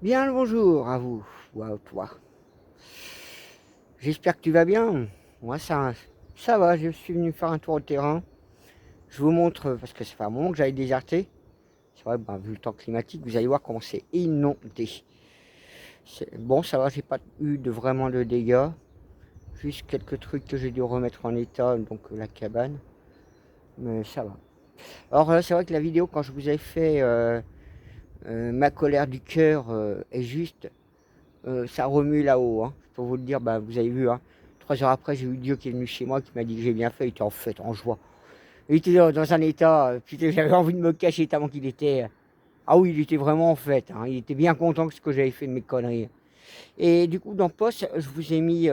Bien le bonjour à vous, ou à toi. J'espère que tu vas bien. Moi, ça va, je suis venu faire un tour au terrain. Je vous montre, parce que ça fait un moment que j'avais déserté. C'est vrai, bah, vu le temps climatique, vous allez voir comment c'est inondé. Bon, ça va, j'ai pas eu vraiment de dégâts. Juste quelques trucs que j'ai dû remettre en état, donc la cabane. Mais ça va. Alors, c'est vrai que la vidéo, quand je vous ai fait ma colère du cœur est juste. Ça remue là-haut, hein. Pour vous le dire, bah, vous avez vu, hein. 3 heures après, j'ai eu Dieu qui est venu chez moi, qui m'a dit que j'ai bien fait. Il était en fête, en joie. Il était dans un état, putain, j'avais envie de me cacher tellement qu'il était. Ah oui, il était vraiment en fête, hein. Il était bien content de ce que j'avais fait de mes conneries. Et du coup, dans poste, je vous ai mis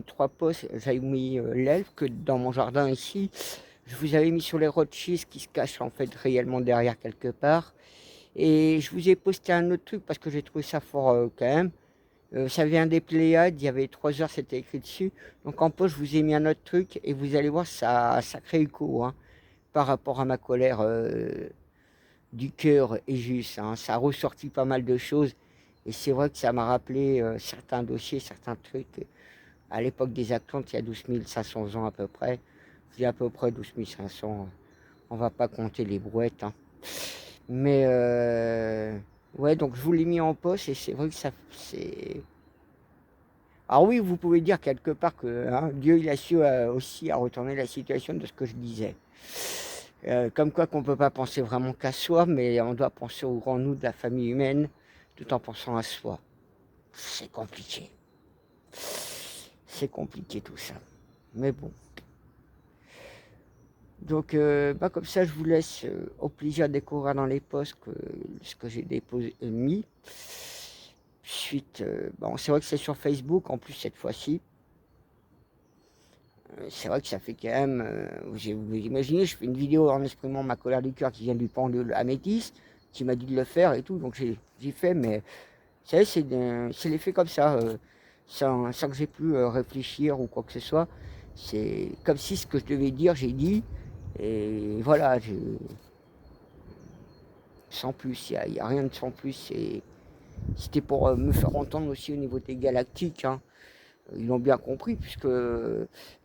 3 postes. J'avais mis l'elfe que dans mon jardin ici. Je vous avais mis sur les roches qui se cachent en fait réellement derrière quelque part. Et je vous ai posté un autre truc parce que j'ai trouvé ça fort quand même. Ça vient des Pléiades, il y avait 3 heures, c'était écrit dessus. Donc en poste, je vous ai mis un autre truc et vous allez voir, ça crée écho hein, par rapport à ma colère du cœur et juste. Hein. Ça a ressorti pas mal de choses et c'est vrai que ça m'a rappelé certains dossiers, certains trucs. À l'époque des Atlantes, il y a 12 500 ans à peu près. Il y a à peu près 12 500. On va pas compter les brouettes. Hein. Mais ouais, donc je vous l'ai mis en poste et c'est vrai que ça c'est. Alors oui, vous pouvez dire quelque part que hein, Dieu il a su aussi à retourner la situation de ce que je disais. Comme quoi qu'on ne peut pas penser vraiment qu'à soi, mais on doit penser au grand nous de la famille humaine tout en pensant à soi. C'est compliqué. C'est compliqué tout ça. Mais bon. Donc bah, comme ça, je vous laisse au plaisir de découvrir dans les posts ce que j'ai déposé, mis. Suite, bon, c'est vrai que c'est sur Facebook en plus cette fois-ci. C'est vrai que ça fait quand même. Vous imaginez, je fais une vidéo en exprimant ma colère du cœur qui vient du pendule améthyste, qui m'a dit de le faire et tout, donc j'ai fait, mais vous savez, c'est l'effet comme ça, sans que j'ai pu réfléchir ou quoi que ce soit. C'est comme si ce que je devais dire, j'ai dit, et voilà, sans plus, il n'y a rien de sans plus. C'était pour me faire entendre aussi au niveau des galactiques. Hein. Ils l'ont bien compris, puisque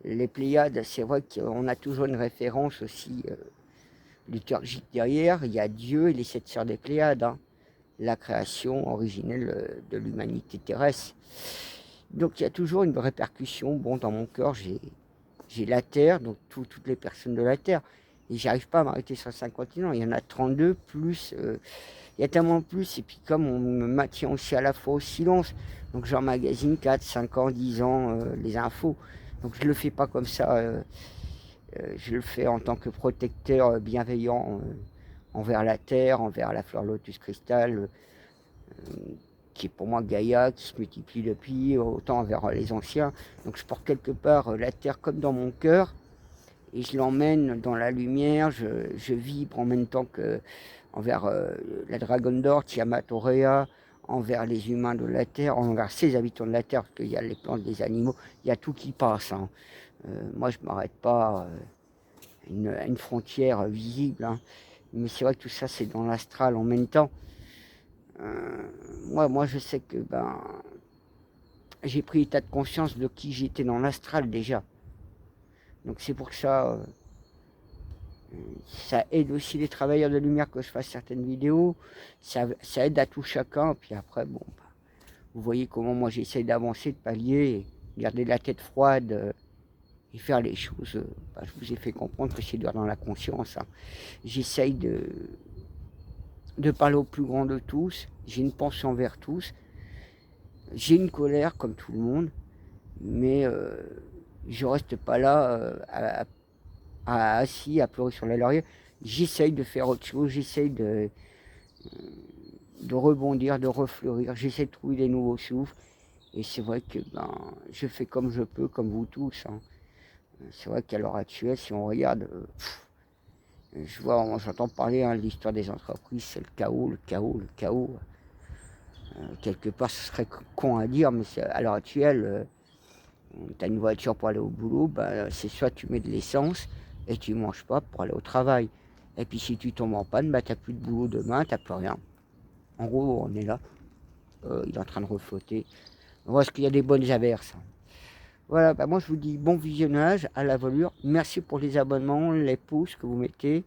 les Pléiades, c'est vrai qu'on a toujours une référence aussi liturgique derrière. Il y a Dieu et les 7 sœurs des Pléiades, hein, la création originelle de l'humanité terrestre. Donc il y a toujours une répercussion. Bon, dans mon cœur, j'ai la Terre, donc toutes les personnes de la Terre. Et j'arrive pas à m'arrêter sur 5 continents. Il y en a 32 plus. Il y a tellement plus. Et puis comme on me maintient aussi à la fois au silence, donc j'emmagasine 4, 5 ans, 10 ans les infos. Donc je ne le fais pas comme ça. Je le fais en tant que protecteur bienveillant envers la terre, envers la fleur lotus cristal, qui est pour moi Gaïa, qui se multiplie depuis, autant envers les anciens. Donc je porte quelque part la terre comme dans mon cœur et je l'emmène dans la lumière, je vibre en même temps que envers la dragon d'or, Tiamat Aurea, envers les humains de la Terre, envers ces habitants de la Terre, parce qu'il y a les plantes, les animaux, il y a tout qui passe. Hein. Moi, je ne m'arrête pas à une frontière visible, hein. Mais c'est vrai que tout ça, c'est dans l'astral en même temps. Moi, je sais que j'ai pris état de conscience de qui j'étais dans l'astral déjà. Donc c'est pour ça, ça aide aussi les travailleurs de lumière que je fasse certaines vidéos. Ça aide à tout chacun. Puis après, bon, vous voyez comment moi j'essaie d'avancer, de pallier, garder la tête froide et faire les choses. Je vous ai fait comprendre que c'est dur dans la conscience. Hein. J'essaye de parler au plus grand de tous. J'ai une pensée envers tous. J'ai une colère comme tout le monde, mais je reste pas là assis à pleurer sur la laurier. J'essaye de faire autre chose, j'essaye de rebondir, de refleurir, j'essaie de trouver des nouveaux souffles. Et c'est vrai que je fais comme je peux, comme vous tous. Hein. C'est vrai qu'à l'heure actuelle, si on regarde, j'entends parler hein, de l'histoire des entreprises, c'est le chaos, le chaos, le chaos. Quelque part, ce serait con à dire, mais à l'heure actuelle, tu as une voiture pour aller au boulot, c'est soit tu mets de l'essence et tu ne manges pas pour aller au travail. Et puis si tu tombes en panne, tu n'as plus de boulot demain, tu n'as plus rien. En gros, on est là. Il est en train de reflotter. On voit qu'il y a des bonnes averses. Voilà, bah moi je vous dis bon visionnage à la voilure. Merci pour les abonnements, les pouces que vous mettez.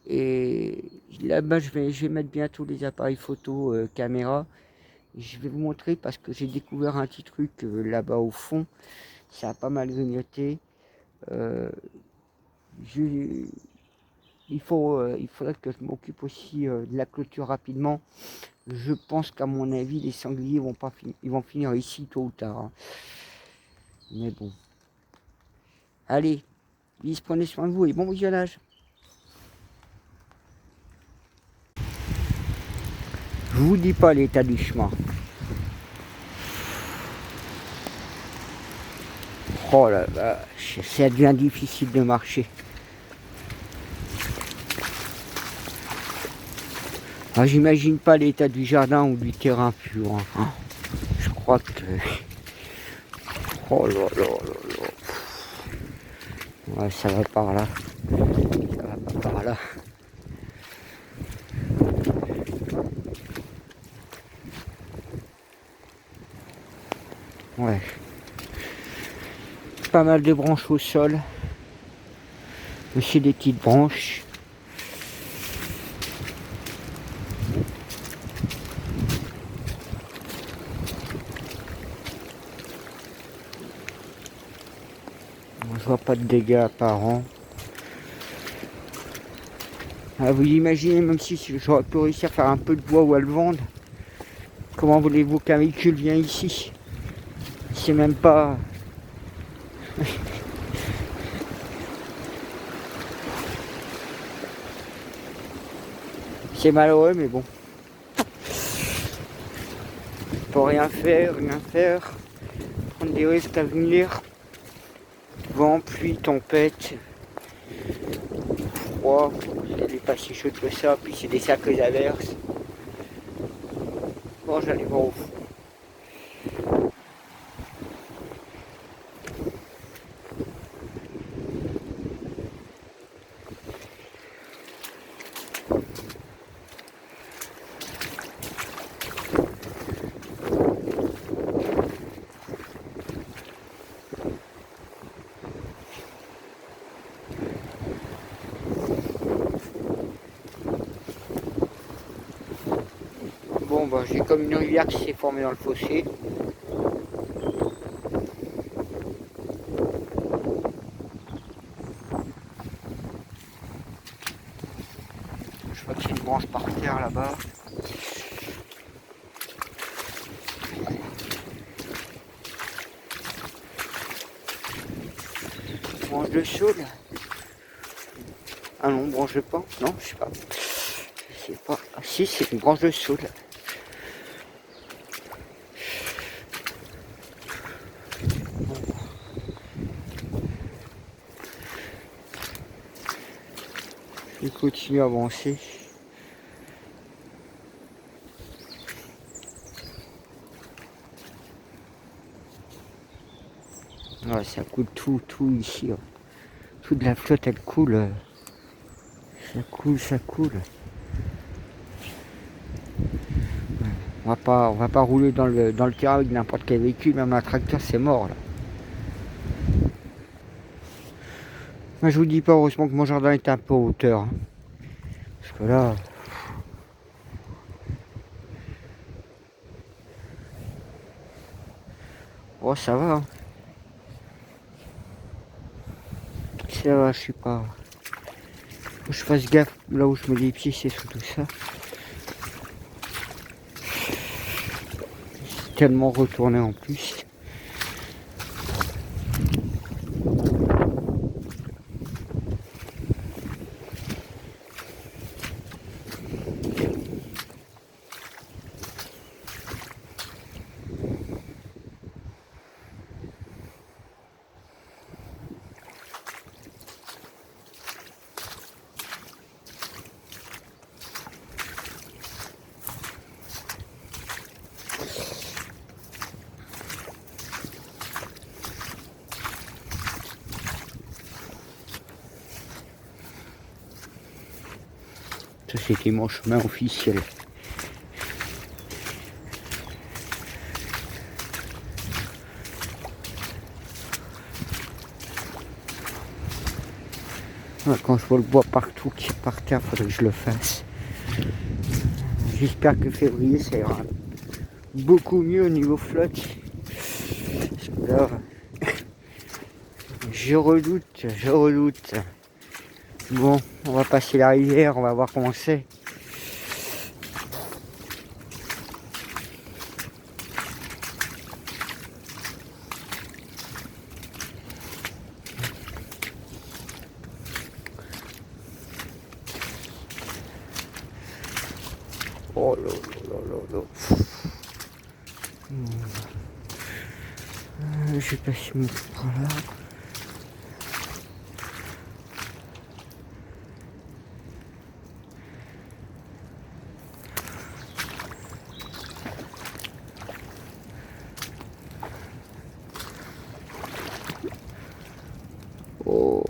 Et là-bas, je vais mettre bientôt les appareils photo, caméra. Je vais vous montrer parce que j'ai découvert un petit truc là-bas au fond. Ça a pas mal grignoté. Euh, il faudrait que je m'occupe aussi de la clôture rapidement. Je pense qu'à mon avis, les sangliers ils vont finir ici tôt ou tard. Hein. Mais bon. Allez, bis, prenez soin de vous et bon visionnage. Je vous dis pas l'état du chemin. Oh là là, ça devient difficile de marcher. Ah, j'imagine pas l'état du jardin ou du terrain pur. Hein. Je crois que... Oh là là là là. Ouais, ça va par là. Ça va pas par là. Ouais. Pas mal de branches au sol. Aussi des petites branches. Je vois pas de dégâts apparents. Ah, vous imaginez, même si j'aurais pu réussir à faire un peu de bois ou à le vendre, comment voulez-vous qu'un véhicule vienne ici? C'est même pas... C'est malheureux, mais bon. Faut rien faire, rien faire. Prendre des risques à venir. Vent, pluie, tempête. Froid. C'est pas si chaud que ça. Puis c'est des sacs d'averses. Bon, j'allais voir au fond. Bon, bah, j'ai comme une rivière qui s'est formée dans le fossé. Je vois qu'il y a une branche par terre là-bas. Branche de saule. Ah non, branche de pin. Non, je sais pas. Je sais pas. Ah si, c'est une branche de saule. Je continue à avancer. Ouais, ça coule tout ici. Ouais. Toute la flotte, elle coule. Ça coule. Ouais. On va pas rouler dans le terrain avec n'importe quel véhicule, même un tracteur, c'est mort là. Moi, je vous dis pas, heureusement que mon jardin est un peu en hauteur. Hein. Parce que là... Oh, ça va. Hein. Ça va, je sais pas. Faut que je fasse gaffe là où je mets les pieds, c'est surtout ça. C'est tellement retourné en plus. Ça c'était mon chemin officiel. Quand je vois le bois partout qui est par terre, faudrait que je le fasse. J'espère que février ça ira beaucoup mieux au niveau flotte. Là, je redoute. Bon, on va passer la rivière, on va voir comment c'est. Oh là là là là. Je vais passer mon par là. Oh.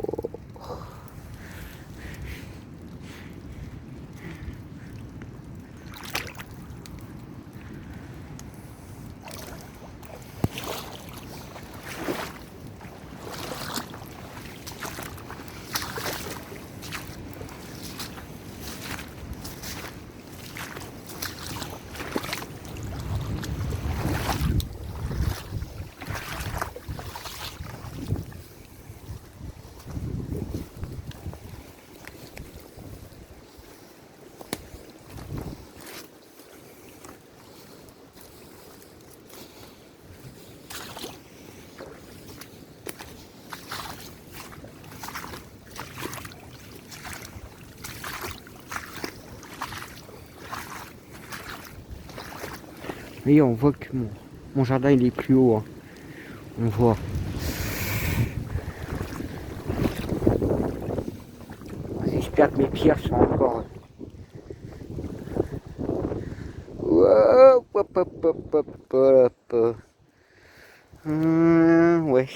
Et on voit que mon jardin il est plus haut. Hein. On voit. J'espère que mes pierres sont encore. Hop, hop, hop, hop, hop, hop. Ouais.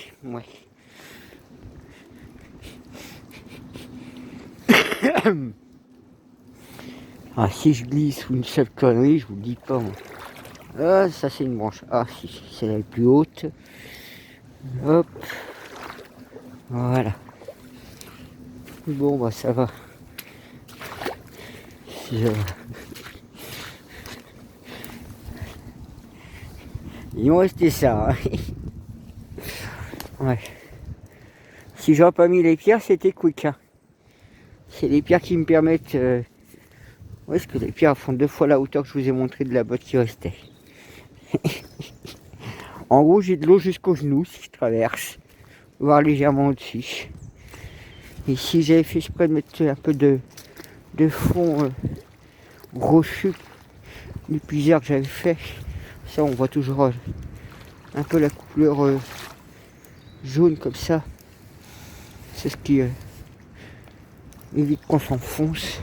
Ah, si je glisse ou une seule connerie, je vous le dis pas. Moi. Ah, ça c'est une branche. Ah, si, c'est la plus haute. Hop. Voilà. Bon, bah ça va. Ils vont rester ça. Hein. Ouais. Si j'aurais pas mis les pierres, c'était quick. Hein. C'est les pierres qui me permettent... Ouais, parce que les pierres font 2 fois la hauteur que je vous ai montré de la botte qui restait. En gros, j'ai de l'eau jusqu'aux genoux si je traverse, voire légèrement au-dessus. Et si j'avais fait exprès de mettre un peu de fond rocheux du puiseur que j'avais fait, ça on voit toujours un peu la couleur jaune comme ça. C'est ce qui évite qu'on s'enfonce.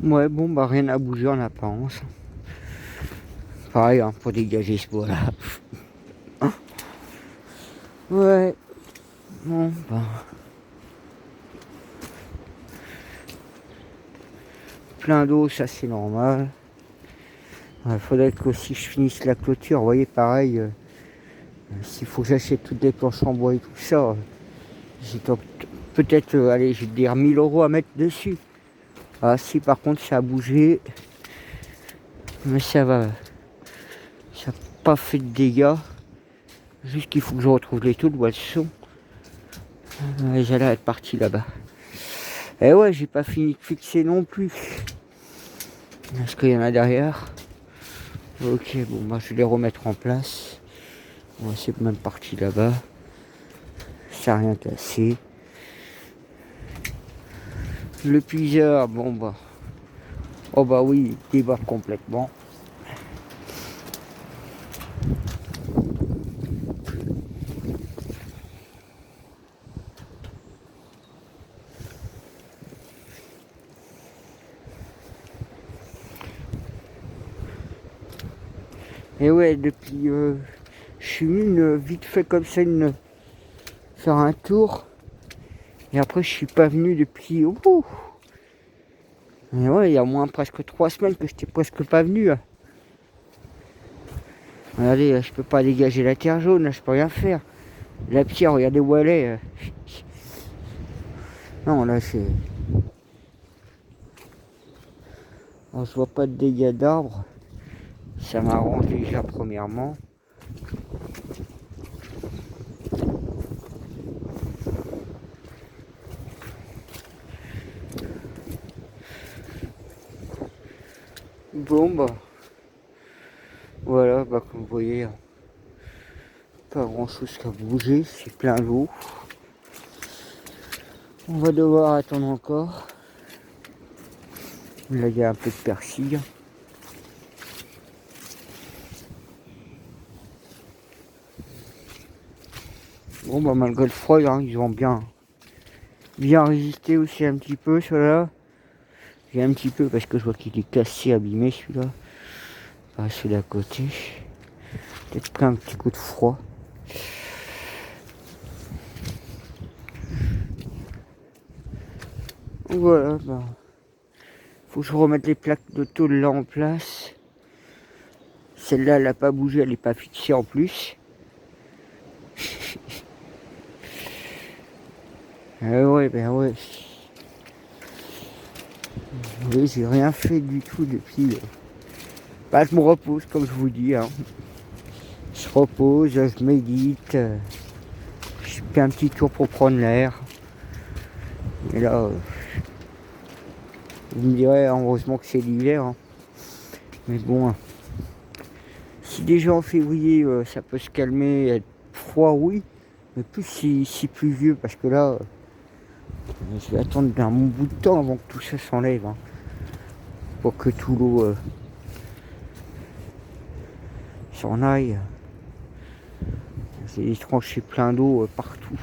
Ouais, bon, bah rien à bouger en apparence. Pareil, hein, pour dégager ce bois-là. Ouais. Bon, bah. Plein d'eau, ça c'est normal. Il faudrait que si je finisse la clôture, vous voyez, pareil, s'il faut que j'achète toutes les planches en bois et tout ça, j'ai peut-être, allez, je vais dire 1000 € à mettre dessus. Ah si, par contre, ça a bougé. Mais ça va. Ça n'a pas fait de dégâts. Juste qu'il faut que je retrouve les taux de boisson. J'allais être parti là-bas. Et ouais, j'ai pas fini de fixer non plus. Est-ce qu'il y en a derrière? Ok, bon, bah, je vais les remettre en place. Ouais, c'est même parti là-bas. Ça n'a rien cassé. Le puiseur, bon bah. Oh bah oui, il débarque complètement. Et ouais, depuis... je suis venu vite fait comme ça, faire un tour. Et après, je suis pas venu depuis... Et ouais, il y a moins presque 3 semaines que j'étais presque pas venu. Regardez, je peux pas dégager la terre jaune, là, je peux rien faire. La pierre, regardez où elle est. Non, là, c'est... On se voit pas de dégâts d'arbres. Ça m'arrange déjà, premièrement. Bon, bah... Voilà, bah, comme vous voyez, pas grand chose qu'à bouger, c'est plein d'eau. On va devoir attendre encore. Là, il y a un peu de persil. Bon, bah, malgré le froid, hein, ils ont bien résisté aussi un petit peu, ceux-là. J'ai un petit peu parce que je vois qu'il est cassé, abîmé, celui-là. Pas celui d'à côté. Peut-être pris un petit coup de froid. Voilà, bah, faut que je remette les plaques de tôle là en place. Celle-là, elle n'a pas bougé, elle n'est pas fixée en plus. Ouais, ben ouais. Oui, j'ai rien fait du tout depuis. Bah, je me repose, comme je vous dis. Hein. Je repose, je médite. Je fais un petit tour pour prendre l'air. Et là, vous me direz, heureusement que c'est l'hiver. Hein. Mais bon, si déjà en février, ça peut se calmer, être froid, oui. Mais plus si pluvieux, parce que là, je vais attendre un bon bout de temps avant que tout ça s'enlève. Hein. Pour que tout l'eau s'en aille. J'ai des tranchées plein d'eau partout.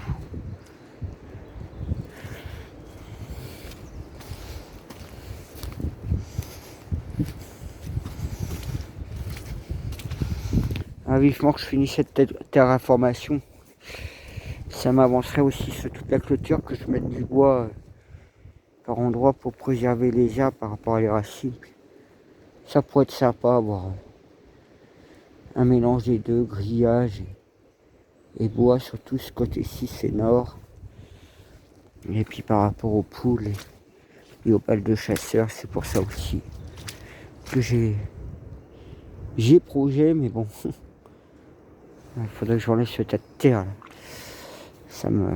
Ah, vivement que je finisse cette terraformation. Ça m'avancerait aussi sur toute la clôture, que je mette du bois par endroit pour préserver les arbres par rapport à les racines. Ça pourrait être sympa, avoir un mélange des deux, grillage et bois, surtout ce côté-ci c'est nord. Et puis par rapport aux poules et aux balles de chasseurs, c'est pour ça aussi que j'ai projet, mais bon, il faudrait que j'enlève ce tas de terre là.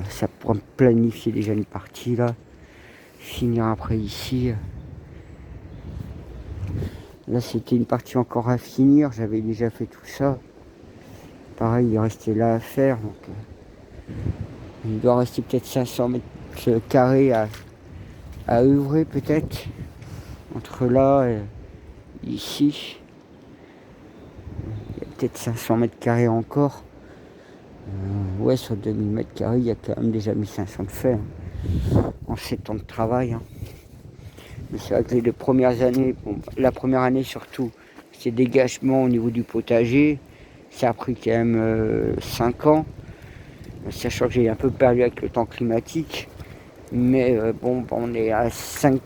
Ça pourrait me planifier déjà une partie là, finir après ici. Là c'était une partie encore à finir, j'avais déjà fait tout ça. Pareil, il restait là à faire, donc il doit rester peut-être 500 mètres carrés à œuvrer peut-être, entre là et ici. Il y a peut-être 500 mètres carrés encore. Ouais, sur 2000 mètres carrés, il y a quand même déjà 1500 de fait, hein, en 7 ans de travail. Hein. Mais c'est vrai que les 2 premières années, bon, la première année surtout, c'est dégagement au niveau du potager. Ça a pris quand même 5 ans, sachant que j'ai un peu perdu avec le temps climatique. Mais bon, on est à 7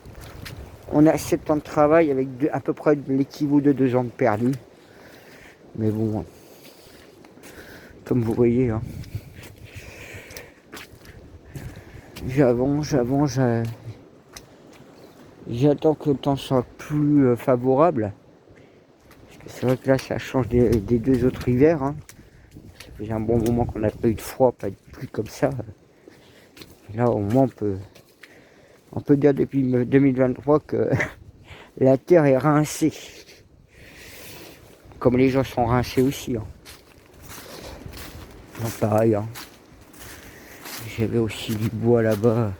ans de travail avec à peu près l'équivalent de 2 ans de perdu. Mais bon, comme vous voyez, hein, j'avance, j'attends que le temps soit plus favorable. C'est vrai que là, ça change des 2 autres hivers. Hein. Ça fait un bon moment qu'on n'a pas eu de froid, pas de pluie comme ça. Et là, au moins, on peut dire depuis 2023 que la terre est rincée. Comme les gens sont rincés aussi. Hein. Donc, pareil. Hein. J'avais aussi du bois là-bas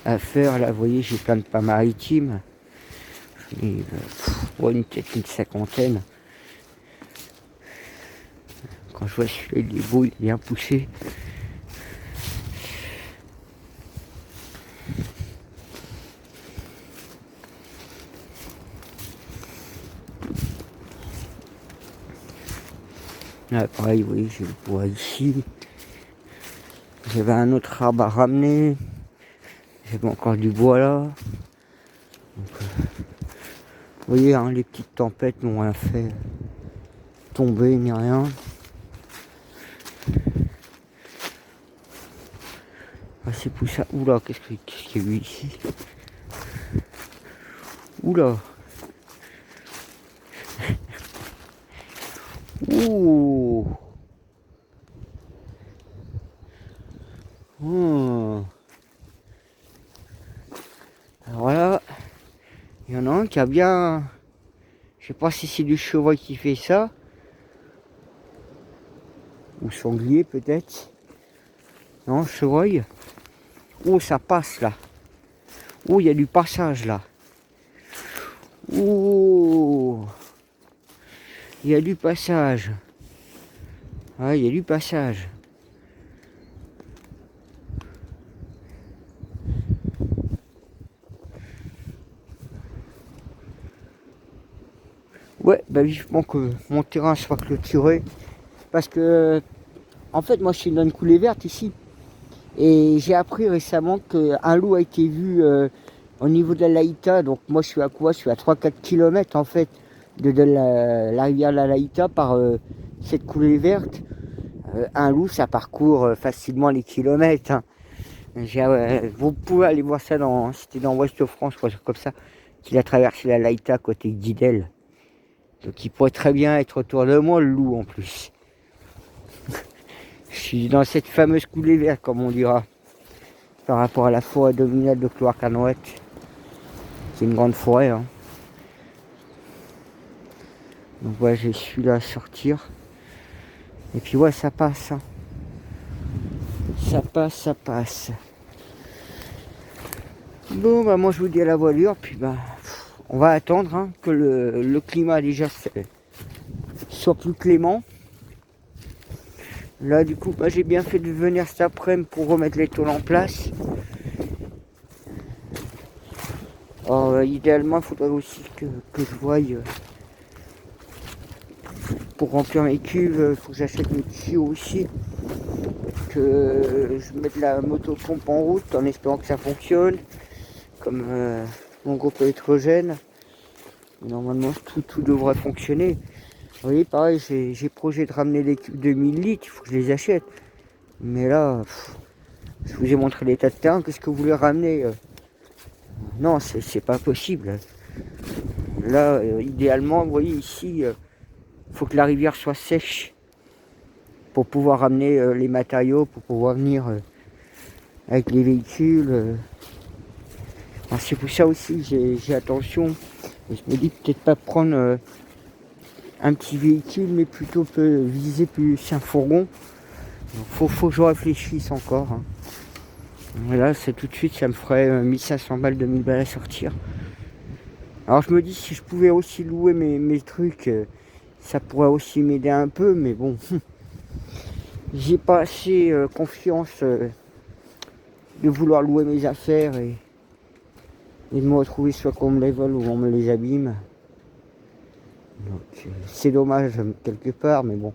à faire. Là, vous voyez, j'ai plein de pas maritimes. Peut-être une 50aine. Quand je vois celui-là, il est beau, il est bien poussé. Là, pareil, vous voyez, j'ai le bois ici. J'avais un autre arbre à ramener. J'avais encore du bois là. Donc, vous voyez, hein, les petites tempêtes n'ont rien fait tomber ni rien. Ah, c'est pour ça. Oula, qu'est-ce qu'il y a eu ici? Oula. Ouh. Alors là, il y en a un qui a bien... Je sais pas si c'est du chevreuil qui fait ça. Ou sanglier peut-être. Non, chevreuil. Oh, ça passe là. Oh, il y a du passage là. Oh, il y a du passage. Ah, il y a du passage. Ouais, bah vivement que mon terrain soit clôturé. Parce que, en fait, moi je suis dans une coulée verte ici. Et j'ai appris récemment qu'un loup a été vu au niveau de la Laïta. Donc moi je suis à quoi? Je suis à 3-4 km en fait de la rivière la Laïta par cette coulée verte. Un loup ça parcourt facilement les kilomètres. Hein. Vous pouvez aller voir ça c'était dans Ouest France, quoi, comme ça, qu'il a traversé la Laïta côté Guidel. Donc il pourrait très bien être autour de moi, le loup en plus. Je suis dans cette fameuse coulée verte, comme on dira, par rapport à la forêt dominale de Cloire-Canouette. C'est une grande forêt. Hein. Donc ouais, j'ai celui-là à sortir. Et puis ouais, ça passe. Hein. Ça passe, ça passe. Bon, bah moi je vous dis à la voilure, puis bah on va attendre hein, que le climat déjà soit plus clément. Là du coup bah, j'ai bien fait de venir cet après-midi pour remettre les tôles en place. Alors, idéalement il faudrait aussi que je voie pour remplir mes cuves, il faut que j'achète mes tuyaux aussi. Que je mette la motopompe en route en espérant que ça fonctionne. Comme mon groupe électrogène. Normalement tout devrait fonctionner. Vous voyez, pareil, j'ai projet de ramener des cubes de 1000 litres, il faut que je les achète. Mais là, je vous ai montré l'état de terrain, qu'est-ce que vous voulez ramener Non, c'est pas possible. Là, idéalement, vous voyez ici, il faut que la rivière soit sèche pour pouvoir ramener les matériaux, pour pouvoir venir avec les véhicules. C'est pour ça aussi, j'ai attention. Je me dis peut-être pas prendre un petit véhicule, mais plutôt viser plus un fourgon. Donc faut que je réfléchisse encore. Hein. Là, c'est tout de suite, ça me ferait 1500 balles, 2000 balles à sortir. Alors je me dis si je pouvais aussi louer mes trucs, ça pourrait aussi m'aider un peu, mais bon, j'ai pas assez confiance de vouloir louer mes affaires et de me retrouver soit qu'on me les vole ou on me les abîme. Donc c'est dommage quelque part, mais bon,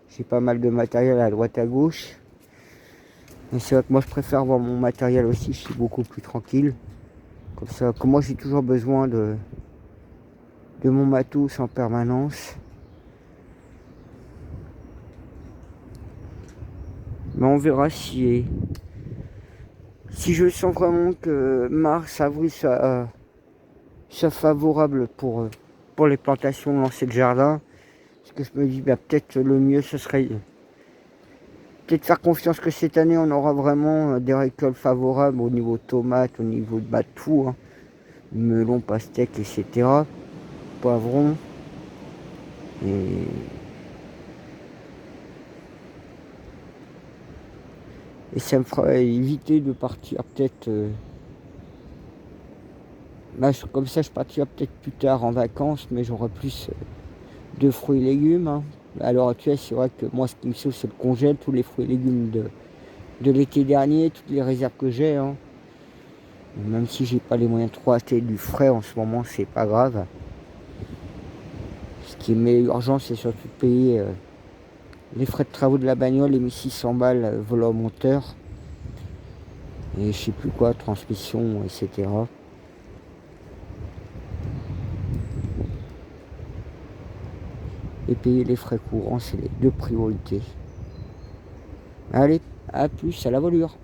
j'ai pas mal de matériel à droite à gauche. Mais c'est vrai que moi je préfère avoir mon matériel aussi, je suis beaucoup plus tranquille. Comme ça, comme moi j'ai toujours besoin de mon matos en permanence. Mais on verra si je sens vraiment que mars, avril soit favorable pour les plantations de lancer de jardin. Parce que je me dis, bah, peut-être le mieux ce serait peut-être faire confiance que cette année on aura vraiment des récoltes favorables au niveau tomates, au niveau de tout, hein. Melon, pastèque, etc. Poivrons. Et ça me fera éviter de partir peut-être... comme ça je partirai peut-être plus tard en vacances, mais j'aurai plus de fruits et légumes. Hein. À l'heure actuelle, c'est vrai que moi ce qui me sauve c'est le congèle, tous les fruits et légumes de l'été dernier, toutes les réserves que j'ai. Hein. Même si j'ai pas les moyens de trop acheter du frais en ce moment, c'est pas grave. Ce qui m'est urgent, c'est surtout de payer les frais de travaux de la bagnole, les 1600 balles, volant au monteur. Et je sais plus quoi, transmission, etc. Et payer les frais courants, c'est les deux priorités. Allez, à plus, à la voilure.